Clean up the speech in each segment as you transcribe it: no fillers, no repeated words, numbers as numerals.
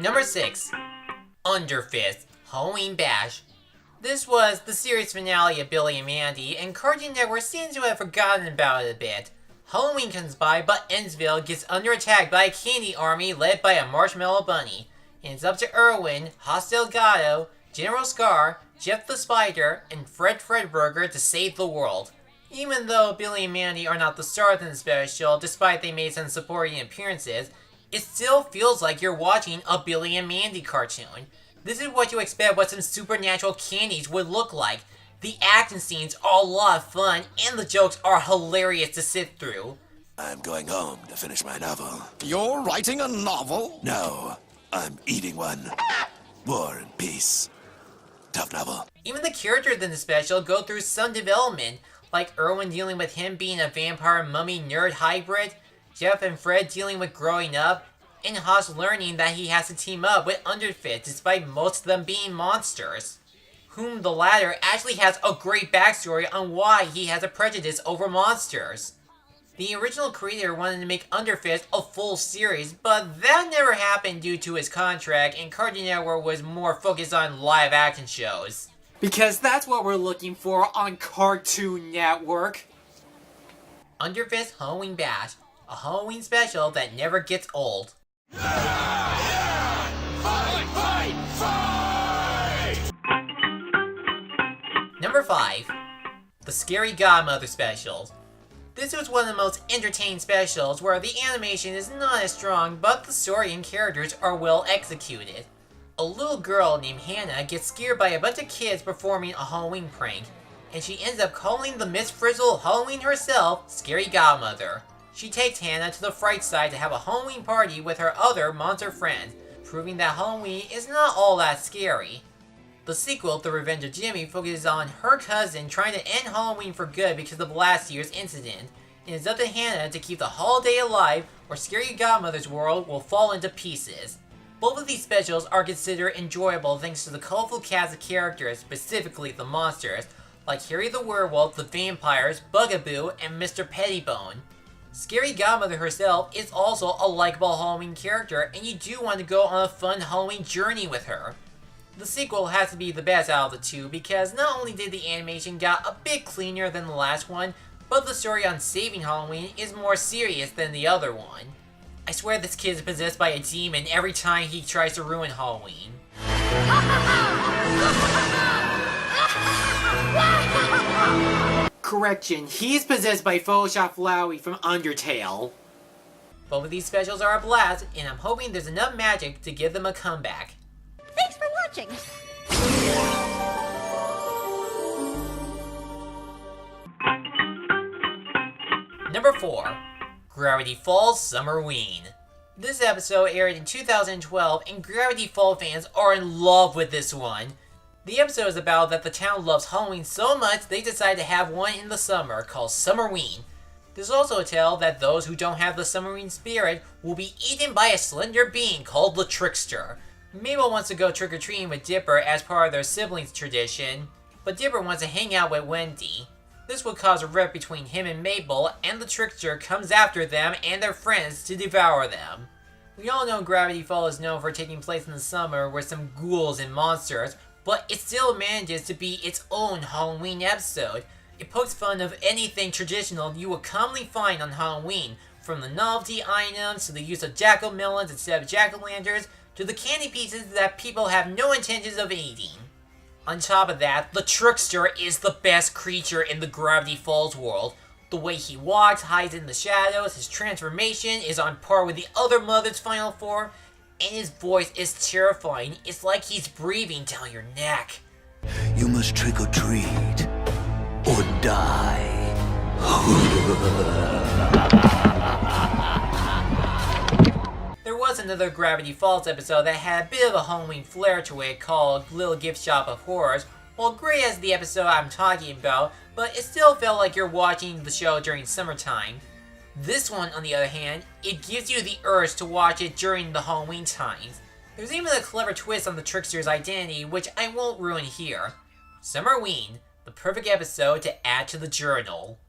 Number 6. Underfist Halloween Bash. This was the series finale of Billy and Mandy, and Cartoon Network seems to have forgotten about it a bit. Halloween comes by, but Endsville gets under attack by a candy army led by a marshmallow bunny. And it's up to Irwin, Hoss Delgado, General Scar, Jeff the Spider, and Fred Fredburger to save the world. Even though Billy and Mandy are not the stars in the special, despite they made some supporting appearances, it still feels like you're watching a Billy and Mandy cartoon. This is what you expect what some supernatural candies would look like. The action scenes are a lot of fun, and the jokes are hilarious to sit through. I'm going home to finish my novel. You're writing a novel? No, I'm eating one. War and Peace. Tough novel. Even the characters in the special go through some development, like Irwin dealing with him being a vampire mummy nerd hybrid, Jeff and Fred dealing with growing up, and Hoss learning that he has to team up with Underfist despite most of them being monsters. Whom the latter actually has a great backstory on why he has a prejudice over monsters. The original creator wanted to make Underfist a full series, but that never happened due to his contract, and Cartoon Network was more focused on live action shows. Because that's what we're looking for on Cartoon Network. Underfist Halloween Bash, a Halloween special that never gets old. Number 5. The Scary Godmother Specials. This was one of the most entertaining specials where the animation is not as strong, but the story and characters are well executed. A little girl named Hannah gets scared by a bunch of kids performing a Halloween prank, and she ends up calling the Miss Frizzle of Halloween herself Scary Godmother. She takes Hannah to the Fright Side to have a Halloween party with her other monster friends, proving that Halloween is not all that scary. The sequel, The Revenge of Jimmy, focuses on her cousin trying to end Halloween for good because of last year's incident, and it's up to Hannah to keep the holiday alive or Scary Godmother's world will fall into pieces. Both of these specials are considered enjoyable thanks to the colorful cast of characters, specifically the monsters, like Harry the Werewolf, the vampires, Bugaboo, and Mr. Pettibone. Scary Godmother herself is also a likable Halloween character, and you do want to go on a fun Halloween journey with her. The sequel has to be the best out of the two because not only did the animation get a bit cleaner than the last one, but the story on saving Halloween is more serious than the other one. I swear this kid is possessed by a demon every time he tries to ruin Halloween. Correction, he's possessed by Photoshop Flowey from Undertale. Both of these specials are a blast, and I'm hoping there's enough magic to give them a comeback. Thanks for watching. Number 4. Gravity Falls Summerween. This episode aired in 2012, and Gravity Falls fans are in love with this one. The episode is about that the town loves Halloween so much they decide to have one in the summer called Summerween. There's also a tale that those who don't have the Summerween spirit will be eaten by a slender being called the Trickster. Mabel wants to go trick-or-treating with Dipper as part of their siblings' tradition, but Dipper wants to hang out with Wendy. This will cause a rift between him and Mabel, and the Trickster comes after them and their friends to devour them. We all know Gravity Falls is known for taking place in the summer with some ghouls and monsters, but it still manages to be its own Halloween episode. It pokes fun of anything traditional you will commonly find on Halloween, from the novelty items to the use of jack-o'-melons instead of jack-o'-lanterns, to the candy pieces that people have no intentions of eating. On top of that, the Trickster is the best creature in the Gravity Falls world. The way he walks, hides in the shadows, his transformation is on par with the other Mother's Final Four, and his voice is terrifying. It's like he's breathing down your neck. You must trick or treat or die. There was another Gravity Falls episode that had a bit of a Halloween flair to it called Little Gift Shop of Horrors. Well, great as the episode I'm talking about, but it still felt like you're watching the show during summertime. This one, on the other hand, it gives you the urge to watch it during the Halloween times. There's even a clever twist on the Trickster's identity, which I won't ruin here. Summerween, the perfect episode to add to the journal.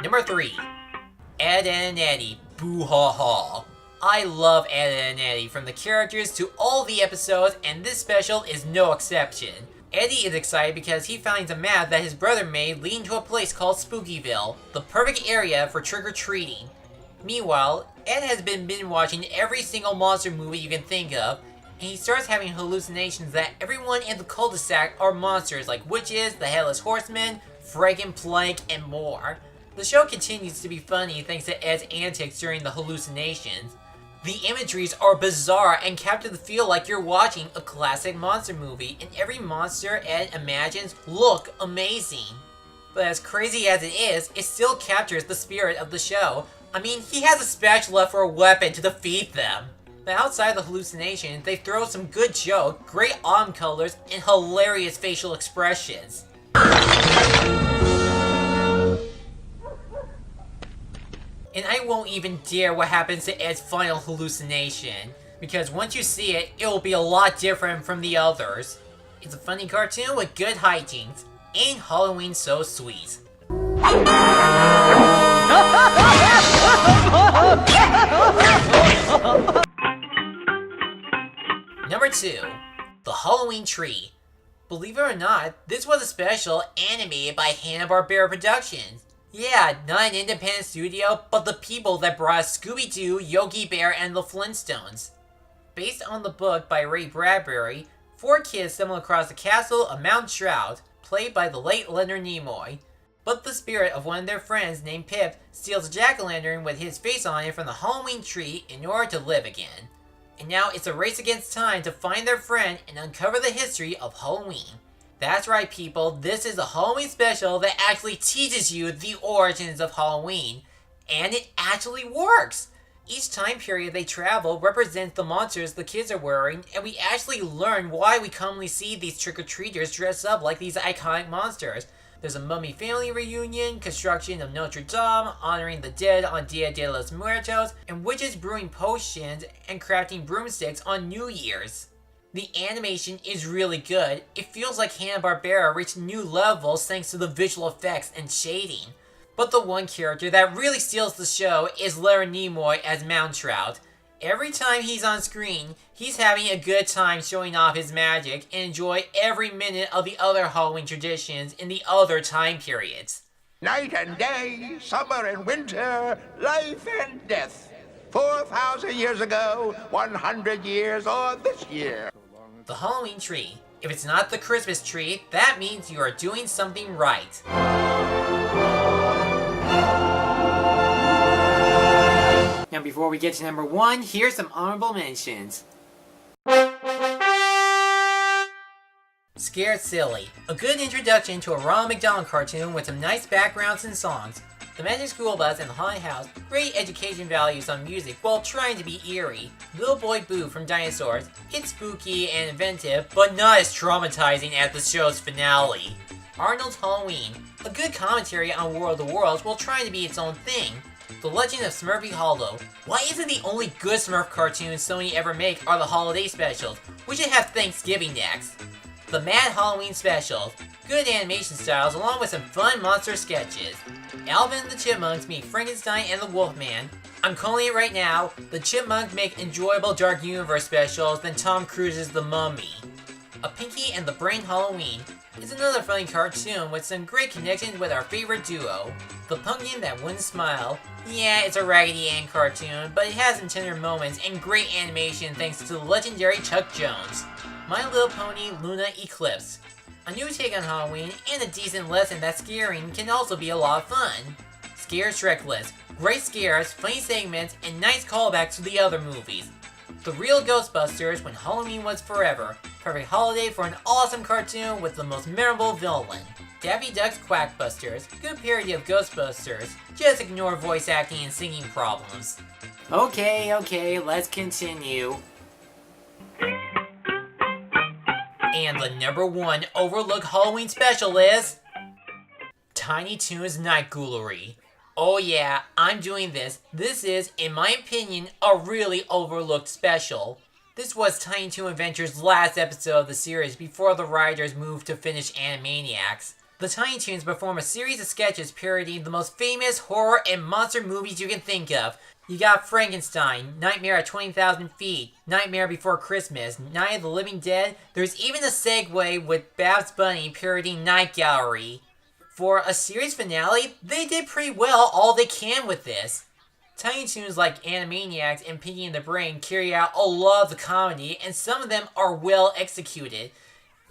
Number 3. Ed, Edd and Eddy, boo ha ha. I love Ed, Edd and Eddy, from the characters to all the episodes, and this special is no exception. Eddie is excited because he finds a map that his brother made leading to a place called Spookyville, the perfect area for trick-or-treating. Meanwhile, Ed has been binge-watching every single monster movie you can think of, and he starts having hallucinations that everyone in the cul-de-sac are monsters like witches, the Headless Horseman, Frankenplank, and more. The show continues to be funny thanks to Ed's antics during the hallucinations. The imageries are bizarre and capture the feel like you're watching a classic monster movie, and every monster Ed imagines look amazing. But as crazy as it is, it still captures the spirit of the show. I mean, he has a spatula for a weapon to defeat them. But outside the hallucination, they throw some good joke, great autumn colors, and hilarious facial expressions. And I won't even dare what happens to Ed's final hallucination, because once you see it, it will be a lot different from the others. It's a funny cartoon with good hijinks. Ain't Halloween so sweet? Number 2. The Halloween Tree. Believe it or not, this was a special animated by Hanna-Barbera Productions. Yeah, not an independent studio, but the people that brought us Scooby-Doo, Yogi Bear, and the Flintstones. Based on the book by Ray Bradbury, 4 kids stumble across the castle of Mount Shroud, played by the late Leonard Nimoy. But the spirit of one of their friends named Pip steals a jack-o'-lantern with his face on it from the Halloween tree in order to live again. And now it's a race against time to find their friend and uncover the history of Halloween. That's right, people, this is a Halloween special that actually teaches you the origins of Halloween. And it actually works! Each time period they travel represents the monsters the kids are wearing, and we actually learn why we commonly see these trick-or-treaters dress up like these iconic monsters. There's a mummy family reunion, construction of Notre Dame, honoring the dead on Dia de los Muertos, and witches brewing potions and crafting broomsticks on New Year's. The animation is really good. It feels like Hanna-Barbera reached new levels thanks to the visual effects and shading. But the one character that really steals the show is Leonard Nimoy as Mount Shroud. Every time he's on screen, he's having a good time showing off his magic and enjoy every minute of the other Halloween traditions in the other time periods. Night and day, summer and winter, life and death. 4,000 years ago, 100 years, or this year. The Halloween tree. If it's not the Christmas tree, that means you are doing something right. Now before we get to number 1, here's some honorable mentions. Scared Silly. A good introduction to a Ronald McDonald cartoon with some nice backgrounds and songs. The Magic School Bus and the Haunted House, great education values on music while trying to be eerie. Little Boy Boo from Dinosaurs, it's spooky and inventive, but not as traumatizing as the show's finale. Arnold's Halloween, a good commentary on War of the Worlds while trying to be its own thing. The Legend of Smurfy Hollow. Why isn't the only good Smurf cartoons Sony ever make are the holiday specials? We should have Thanksgiving next. The Mad Halloween Specials. Good animation styles along with some fun monster sketches. Alvin and the Chipmunks meet Frankenstein and the Wolfman. I'm calling it right now, the Chipmunks make enjoyable Dark Universe specials than Tom Cruise's The Mummy. A Pinky and the Brain Halloween is another funny cartoon with some great connections with our favorite duo. The Pumpkin That Wouldn't Smile. Yeah, it's a Raggedy Ann cartoon, but it has some tender moments and great animation thanks to the legendary Chuck Jones. My Little Pony Luna Eclipse. A new take on Halloween and a decent lesson that scaring can also be a lot of fun. Scare Shrek List. Great scares, funny segments, and nice callbacks to the other movies. The Real Ghostbusters When Halloween Was Forever. Perfect holiday for an awesome cartoon with the most memorable villain. Daffy Duck's Quackbusters. Good parody of Ghostbusters. Just ignore voice acting and singing problems. Okay, let's continue. And the number 1 overlooked Halloween special is Tiny Toons Night Ghoulery. Oh yeah, I'm doing this. This is, in my opinion, a really overlooked special. This was Tiny Toon Adventure's last episode of the series before the writers moved to finish Animaniacs. The Tiny Toons perform a series of sketches parodying the most famous horror and monster movies you can think of. You got Frankenstein, Nightmare at 20,000 Feet, Nightmare Before Christmas, Night of the Living Dead. There's even a segue with Babs Bunny parodying Night Gallery. For a series finale, they did pretty well all they can with this. Tiny Toons like Animaniacs and Pinky and the Brain carry out a lot of the comedy, and some of them are well executed.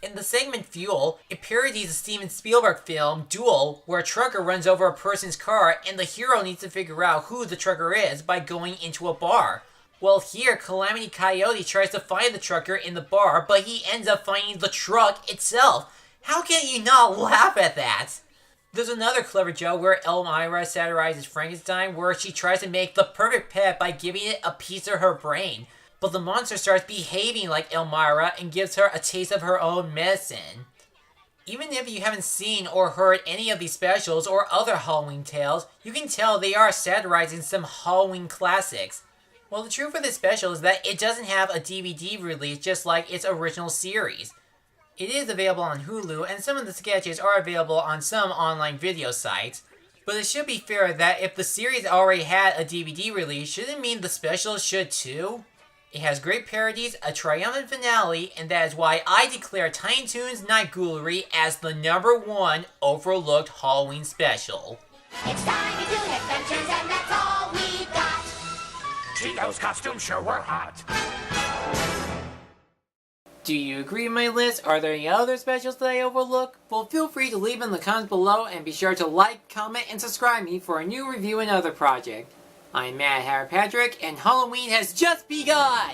In the segment Fuel, it parodies the Steven Spielberg film Duel, where a trucker runs over a person's car and the hero needs to figure out who the trucker is by going into a bar. Well, here, Calamity Coyote tries to find the trucker in the bar, but he ends up finding the truck itself. How can you not laugh at that? There's another clever joke where Elmira satirizes Frankenstein, where she tries to make the perfect pet by giving it a piece of her brain. But the monster starts behaving like Elmira and gives her a taste of her own medicine. Even if you haven't seen or heard any of these specials or other Halloween tales, you can tell they are satirizing some Halloween classics. Well, the truth for this special is that it doesn't have a DVD release just like its original series. It is available on Hulu, and some of the sketches are available on some online video sites. But it should be fair that if the series already had a DVD release, shouldn't it mean the special should too? It has great parodies, a triumphant finale, and that is why I declare Tiny Toons Night Ghoulery as the #1 overlooked Halloween special. It's time to do adventures, and that's all we got. Gee, those costumes sure were hot. Do you agree with my list? Are there any other specials that I overlook? Well, feel free to leave in the comments below, and be sure to like, comment, and subscribe me for a new review and other project. I'm Mad Hatter Patrick, and Halloween has just begun!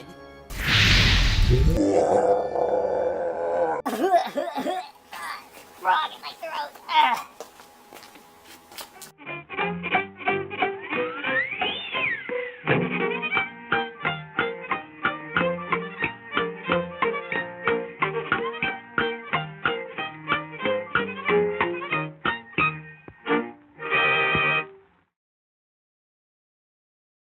Frog in my throat. Ugh.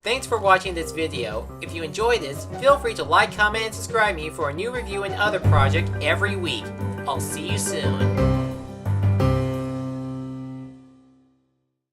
Thanks for watching this video. If you enjoyed this, feel free to like, comment, and subscribe me for a new review and other project every week. I'll see you soon.